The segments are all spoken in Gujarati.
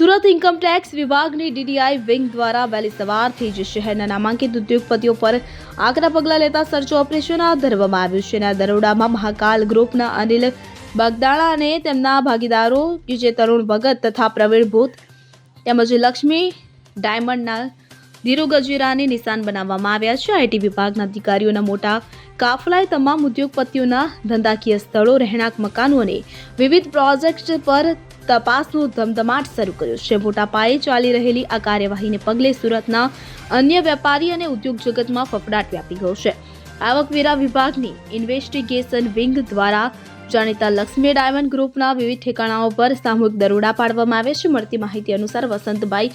સુરત ઇન્કમટેક્સ વિભાગની ડીડીઆઈ વિંગ દ્વારા વહેલી સવારથી જ શહેરના નામાંકિત ઉદ્યોગપતિઓ પર આકરા પગલાં લેતા સર્ચ ઓપરેશન હાથ ધરવામાં આવ્યું છે અને આ દરોડામાં મહાકાલ ગ્રુપના અનિલ બગદાણા અને તેમના ભાગીદારો કે જે તરુણ ભગત તથા પ્રવીણ ભૂત તેમજ લક્ષ્મી ડાયમંડના ધીરુ ગજેરાને નિશાન બનાવવામાં આવ્યા છે। આઈટી વિભાગના અધિકારીઓના મોટા કાફલાએ તમામ ઉદ્યોગપતિઓના ધંધાકીય સ્થળો, રહેણાંક મકાનો અને વિવિધ પ્રોજેક્ટ પર તપાસનો ધમધમાટ શરૂ કર્યો છે। મોટા પાયે ચાલી રહેલી આ કાર્યવાહીને પગલે સુરતના અન્ય વેપારી અને ઉદ્યોગ જગતમાં ફફડાટ વ્યાપી ગયો છે। આવકવેરા વિભાગની ઇન્વેસ્ટિગેશન વિંગ દ્વારા જાણીતા લક્ષ્મી ડાયમંડ ગ્રુપના વિવિધ ઠેકાણાઓ પર સામૂહિક દરોડા પાડવામાં આવે છે। મળતી માહિતી અનુસાર વસંતભાઈ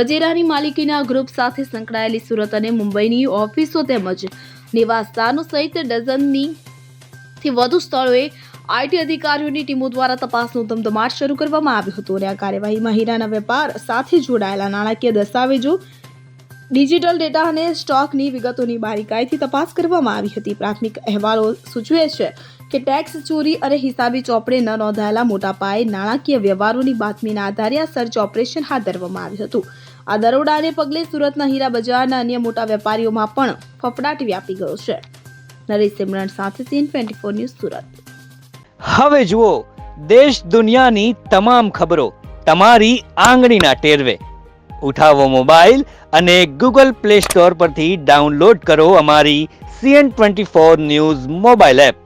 ગજેરાની માલિકીના ગ્રુપ સાથે સંકળાયેલી સુરત અને મુંબઈની ઓફિસો તેમજ નિવાસસ્થાનો સહિત ડઝનથી વધુ સ્થળોએ આઈટી અધિકારીઓની ટીમો દ્વારા તપાસનો ધમધમાટ શરૂ કરવામાં આવ્યો હતો અને આ કાર્યવાહીમાં હીરાના વેપાર સાથે જોડાયેલા નાણાકીય દસ્તાવેજો, ડિજિટલ ડેટા અને સ્ટોકની વિગતોની બારીકાઈથી તપાસ કરવામાં આવી હતી। પ્રાથમિક અહેવાલો સૂચવે છે કે ટેક્સ ચોરી અને હિસાબી ચોપડે ન નોંધાયેલા મોટા પાયે નાણાકીય વ્યવહારોની બાતમીના આધારે આ સર્ચ ઓપરેશન હાથ ધરવામાં આવ્યું હતું। આ દરોડાને પગલે સુરતના હીરા બજારના અન્ય મોટા વેપારીઓમાં પણ ફફડાટ વ્યાપી ગયો છે। નરેશ સિમરન સાથે CN24 ન્યૂઝ સુરત। હવે જુઓ દેશ દુનિયાની તમામ ખબરો તમારી આંગળીના ટેરવે। ઉઠાવો મોબાઈલ અને ગૂગલ પ્લે સ્ટોર પરથી ડાઉનલોડ કરો અમારી CN24 ન્યૂઝ મોબાઈલ એપ।